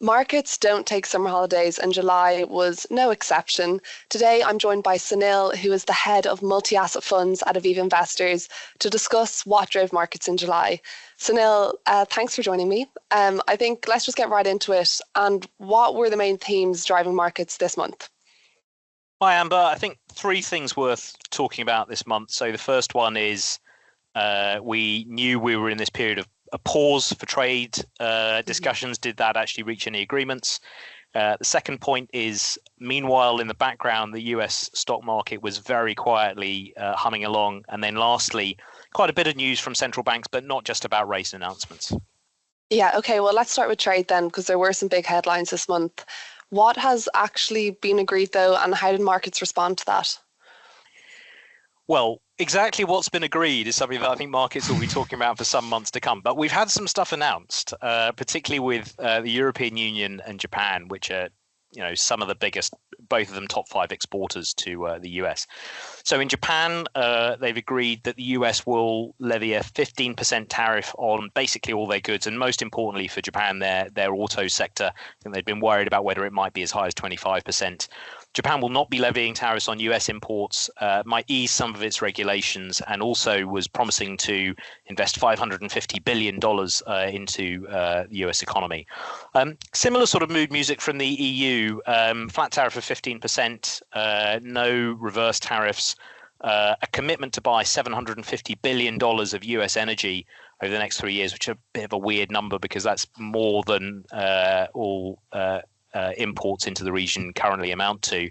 Markets don't take summer holidays, and July was no exception. Today, I'm joined by Sunil, who is the head of multi-asset funds at Aviva Investors, to discuss what drove markets in July. Sunil, thanks for joining me. I think let's just get right into it. And what were the main themes driving markets this month? Hi, Amber. I think three things worth talking about this month. So the first one is we knew we were in this period of a pause for trade discussions. Did that actually reach any agreements? The second point is, meanwhile, in the background, the US stock market was very quietly humming along. And then lastly, quite a bit of news from central banks, but not just about rate announcements. Yeah, okay, well, let's start with trade then, because there were some big headlines this month. What has actually been agreed, though, and how did markets respond to that? Well, exactly what's been agreed is something that I think markets will be talking about for some months to come. But we've had some stuff announced, particularly with the European Union and Japan, which are, some of the biggest, both of them top 5 exporters to the US. So in Japan, they've agreed that the US will levy a 15% tariff on basically all their goods. And most importantly for Japan, their auto sector. I think they've been worried about whether it might be as high as 25%. Japan will not be levying tariffs on US imports, might ease some of its regulations, and also was promising to invest $550 billion into the US economy. Similar sort of mood music from the EU, flat tariff of 15%, no reverse tariffs, a commitment to buy $750 billion of US energy over the next 3 years, which is a bit of a weird number because that's more than all imports into the region currently amount to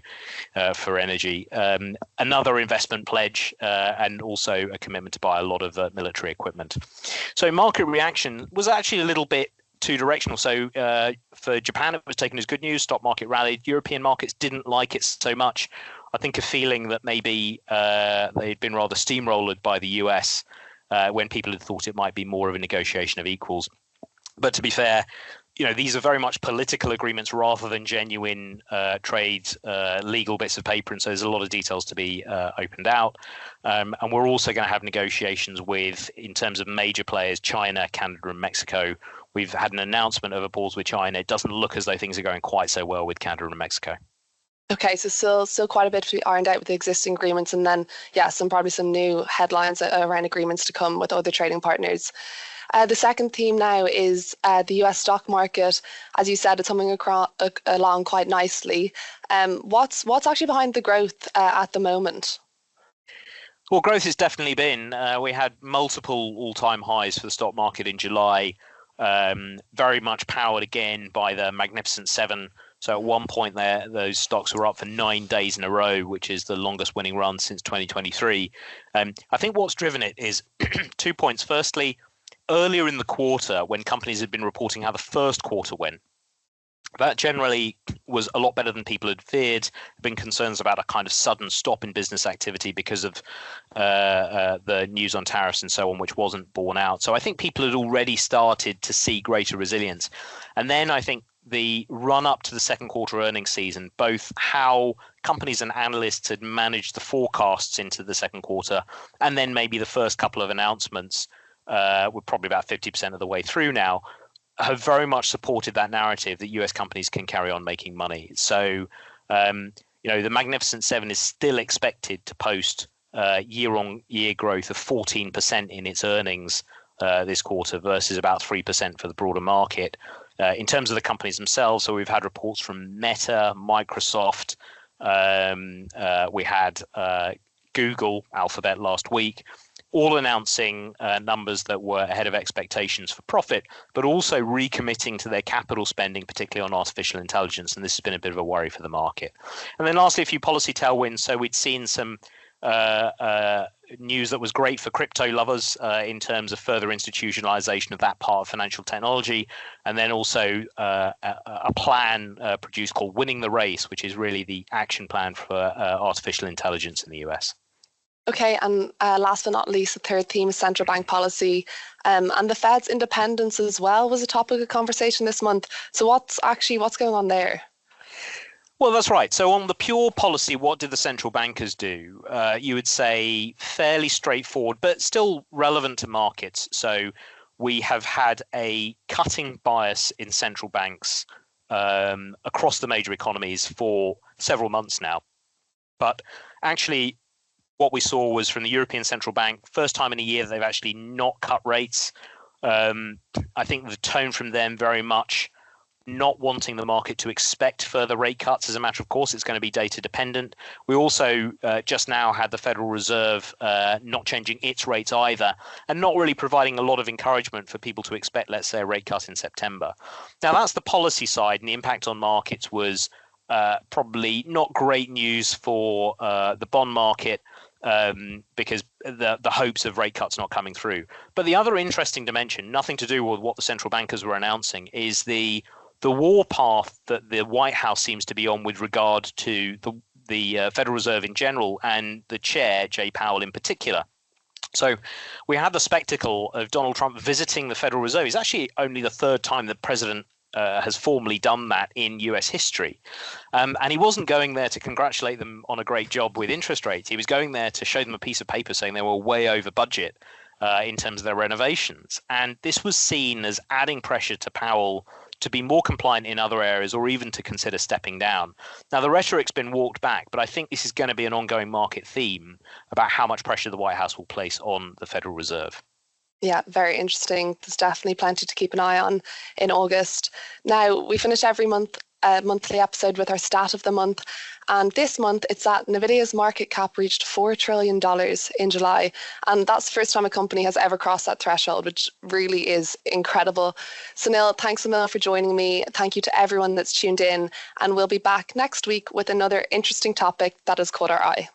for energy. Another investment pledge and also a commitment to buy a lot of military equipment. So market reaction was actually a little bit two-directional. So for Japan, it was taken as good news. Stock market rallied. European markets didn't like it so much. I think a feeling that maybe they'd been rather steamrolled by the US when people had thought it might be more of a negotiation of equals. But to be fair, these are very much political agreements rather than genuine trade legal bits of paper. And so there's a lot of details to be opened out. And we're also going to have negotiations with, in terms of major players, China, Canada and Mexico. We've had an announcement of a pause with China. It doesn't look as though things are going quite so well with Canada and Mexico. Okay, so still quite a bit to be ironed out with the existing agreements, and then, probably some new headlines around agreements to come with other trading partners. The second theme now is the US stock market. As you said, it's humming along quite nicely. What's actually behind the growth at the moment? Well, growth has definitely been. We had multiple all-time highs for the stock market in July, very much powered again by the Magnificent Seven. So at one point there, those stocks were up for 9 days in a row, which is the longest winning run since 2023. I think what's driven it is 2 points. Firstly, earlier in the quarter, when companies had been reporting how the first quarter went, that generally was a lot better than people had feared. There had been concerns about a kind of sudden stop in business activity because of the news on tariffs and so on, which wasn't borne out. So I think people had already started to see greater resilience. And then I think the run up to the second quarter earnings season, both how companies and analysts had managed the forecasts into the second quarter, and then maybe the first couple of announcements, we're probably about 50% of the way through now, have very much supported that narrative that US companies can carry on making money. So, the Magnificent Seven is still expected to post year-on-year growth of 14% in its earnings this quarter versus about 3% for the broader market. In terms of the companies themselves, so we've had reports from Meta, Microsoft, we had Google, Alphabet last week, all announcing numbers that were ahead of expectations for profit, but also recommitting to their capital spending, particularly on artificial intelligence. And this has been a bit of a worry for the market. And then lastly, a few policy tailwinds. So we'd seen some news that was great for crypto lovers in terms of further institutionalization of that part of financial technology. And then also a plan produced called Winning the Race, which is really the action plan for artificial intelligence in the US. Okay, and last but not least, the third theme is central bank policy. And the Fed's independence as well was a topic of conversation this month. So what's going on there? Well, that's right. So on the pure policy, what did the central bankers do? You would say fairly straightforward, but still relevant to markets. So we have had a cutting bias in central banks across the major economies for several months now. But actually, what we saw was from the European Central Bank, first time in a year they've actually not cut rates. I think the tone from them very much not wanting the market to expect further rate cuts. As a matter of course, it's going to be data dependent. We also just now had the Federal Reserve not changing its rates either, and not really providing a lot of encouragement for people to expect, let's say, a rate cut in September. Now, that's the policy side, and the impact on markets was probably not great news for the bond market, because the hopes of rate cuts not coming through. But the other interesting dimension, nothing to do with what the central bankers were announcing, is the war path that the White House seems to be on with regard to the Federal Reserve in general and the chair, Jay Powell, in particular. So we had the spectacle of Donald Trump visiting the Federal Reserve. It's actually only the third time the president has formally done that in US history. And he wasn't going there to congratulate them on a great job with interest rates. He was going there to show them a piece of paper saying they were way over budget in terms of their renovations. And this was seen as adding pressure to Powell to be more compliant in other areas, or even to consider stepping down. Now, the rhetoric's been walked back, but I think this is going to be an ongoing market theme about how much pressure the White House will place on the Federal Reserve. Yeah, very interesting. There's definitely plenty to keep an eye on in August. Now, we finish every month a monthly episode with our stat of the month. And this month, it's that NVIDIA's market cap reached $4 trillion in July. And that's the first time a company has ever crossed that threshold, which really is incredible. Sunil, thanks a million for joining me. Thank you to everyone that's tuned in. And we'll be back next week with another interesting topic that has caught our eye.